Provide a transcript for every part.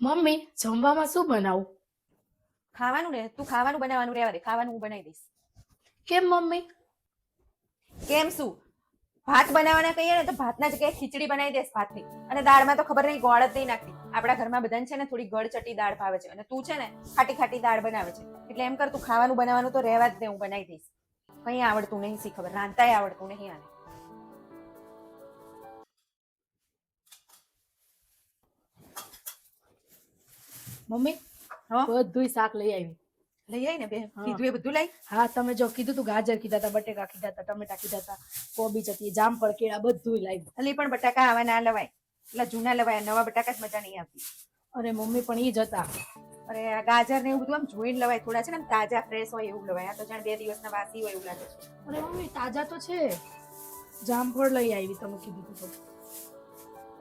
Mummy જમવામાં શું બનાવું? ખાવાનું ને તું ખાવાનું બનાવવાનું રહેવા દે, ખાવાનું હું બનાવી દઈશ. કેમ મમ્મી? કેમ શું? ભાત બનાવવાના કહીએ ને તો ભાતના જગ્યાએ ખીચડી બનાવી દઈશ ભાતની. અને દાળમાં તો ખબર નહીં ગોળ જ નહીં નાખતી. આપણા ઘરમાં બધાને છે ને થોડી ગળચટી દાળ ભાવે છે અને તું છે ને ખાટી ખાટી દાળ બનાવે છે. એટલે એમ કર તું ખાવાનું બનાવવાનું તો રહેવા જ દે, હું બનાવી દઈશ. કંઈ આવડતું નહીં, શી ખબર રાંધતાય આવડતું નહીં આને. મમ્મી હા બધુંય શાક લઈ આવી. લઈ આવી ને બે હા. કીધું એ બધું લઈ. હા, તમે જો કીધું તું ગાજર કીધા હતા, બટેકા કીધા હતા, ટમેટા કીધા હતા, કોબીજ હતી, જામફળ, કેળા બધુંય લાવ્યું. અલી પણ બટાકા આવા ના લવાય, એટલે જૂના લવાય, નવા બટાકા જ મજા નહીં આવતી. અરે મમ્મી પણ ઈ જ હતા. અરે આ ગાજર ને એવું બધું આમ જોઈને લવાય, થોડા છે ને આમ તાજા ફ્રેશ હોય એવું લવાય. આ તો જાણે 2 દિવસના વાસી હોય એવું લાગે છે. અરે મમ્મી તાજા તો છે. જામફળ લઈ આવી તમે કીધું તું તો.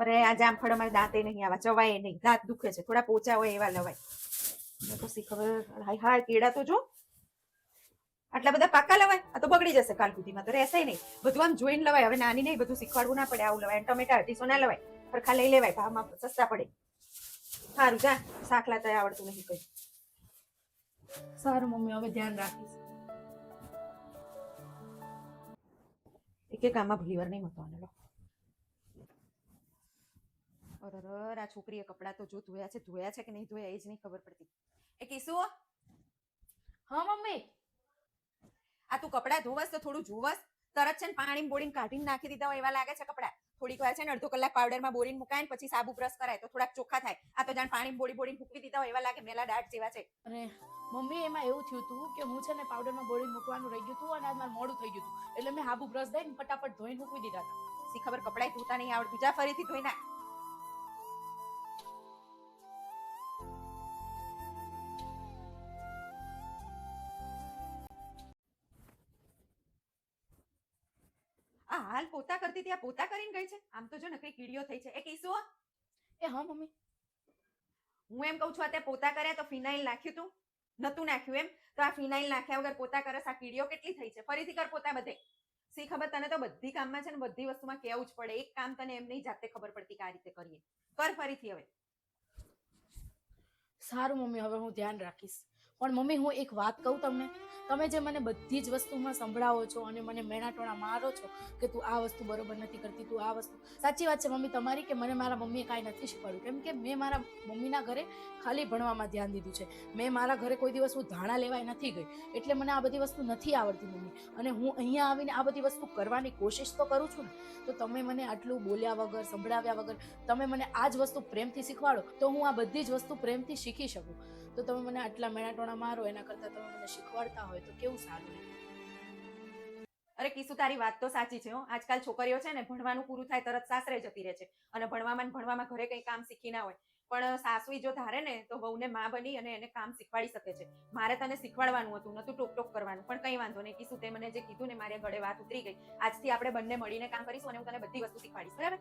અરે આ જામફળ અમારે દાંતે નહીં આવા, ચવાય નહીં, દાંત દુખે છે, થોડા પોચા હોય એવા લવાય. મને તો શી ખબર. હાય હાય કેળા તો જો આટલા બધા પાકા લવાય, આ તો બગડી જશે કાલ સુધીમાં, તો રહેશે નહીં. બધું આમ જોઈને લવાય. હવે નાની નહીં, બધું શીખવાડવું ના પડે, આવું લવાય. ટમેટા 250 ના લવાય, સરખા લઈ લેવાય, ભાવમાં સસ્તા પડે. સારું જા, શાક લાતા આવડતું નહીં કઈ. સારું મમ્મી, હવે ધ્યાન રાખીશ. એક કામમાં ભૂલી વાર નહીં હોતો આને લો. અરર, આ છોકરીએ કપડાં તો જો ધોયા છે કે નહીં ધોયા એ જ નહીં ખબર પડતી. એ કિસુ, હા મમ્મી. આ તું કપડાં ધોવસ તો થોડું જોવસ. તરત છે ને પાણી બોળીને કાઢીને નાખી દીધા હોય એવા લાગે છે કપડાં. થોડીક વાર છે ને અડધો કલાક પાવડરમાં બોળીને મુકાય ને પછી સાબુ બ્રશ કરાય તો થોડાક ચોખ્ખા થાય. આ તો જાણ પાણી બોળીને મૂકી દીધા હોય એવા લાગે, મેલા દાઢ જેવા છે. અરે મમ્મી એમાં એવું થયું હતું કે હું છે ને પાવડરમાં બોળી મૂકવાનું રહી ગયું હતું અને આજ મારે મોડું થઈ ગયું હતું, એટલે મેં હાબુ બ્રશ દઈને ફટાફટ ધોઈને મૂકી દીધા હતા. સી ખબર કપડાય ધોતા નહીં આવડતું, જા ફરીથી ધોઈ નાખ. આ હાલ પોતા કરતી ત્યાં પોતા કરીને ગઈ છે. આમ તો જો નકરી કીડીઓ થઈ છે. એ કિસુ, એ હા મમ્મી. હું એમ કહું છું આ તે પોતા કર્યા તો ફિનાઇલ નાખ્યું તું? નતું નાખ્યું એમ? તો આ ફિનાઇલ નાખ્યા વગર પોતા કરસ, આ કીડીઓ કેટલી થઈ છે. ફરીથી કર પોતા બધે. સી ખબર, તને તો બધી કામમાં છે ને બધી વસ્તુમાં કેવું જ પડે. એક કામ તને એમ નહીં જાતે ખબર પડતી કે આ રીતે કરીએ. કર ફરીથી હવે. સારું મમ્મી, હવે હું ધ્યાન રાખીશ. પણ મમ્મી હું એક વાત કહું તમને, તમે જે મને બધી જ વસ્તુમાં સંભળાવો છો અને મને મેણાટોણા મારો છો કે તું આ વસ્તુ બરોબર નથી કરતી, તું આ વસ્તુ, સાચી વાત છે મમ્મી તમારી કે મને મારા મમ્મીએ કાંઈ નથી શીખવાડ્યું. કેમ કે મેં મારા મમ્મીના ઘરે ખાલી ભણવામાં ધ્યાન દીધું છે. મેં મારા ઘરે કોઈ દિવસ હું ધાણા લેવાય નથી ગઈ, એટલે મને આ બધી વસ્તુ નથી આવડતી મમ્મી. અને હું અહીંયા આવીને આ બધી વસ્તુ કરવાની કોશિશ તો કરું છું ને, તો તમે મને આટલું બોલ્યા વગર, સંભળાવ્યા વગર તમે મને આ જ વસ્તુ પ્રેમથી શીખવાડો તો હું આ બધી જ વસ્તુ પ્રેમથી શીખી શકું. તો તમે મને આટલા મેણાટોણા મારો એના કરતાં તમે મને શીખવાડતા હોય તો કેવું સારું. અરે કિસુ, તારી વાત તો સાચી છે હો. આજકાલ છોકરીઓ છે ને ભણવાનું પૂરું થાય તરત સાસરે જતી રહે છે અને ભણવામાં ઘરે કંઈ કામ શીખી ના હોય. પણ સાસુ જો ધારે ને તો વહુને માં બની અને એને કામ શીખવાડી શકે છે. મારે તને શીખવાડવાનું હતું, નતું ટોક ટોક કરવાનું. પણ કંઈ વાંધો નહીં કિસુ, તે મને જે કીધું ને મારી ગળે વાત ઉતરી ગઈ. આજથી આપણે બંને મળીને કામ કરીશું અને હું તને બધી વસ્તુ શીખવાડીશ, બરાબર?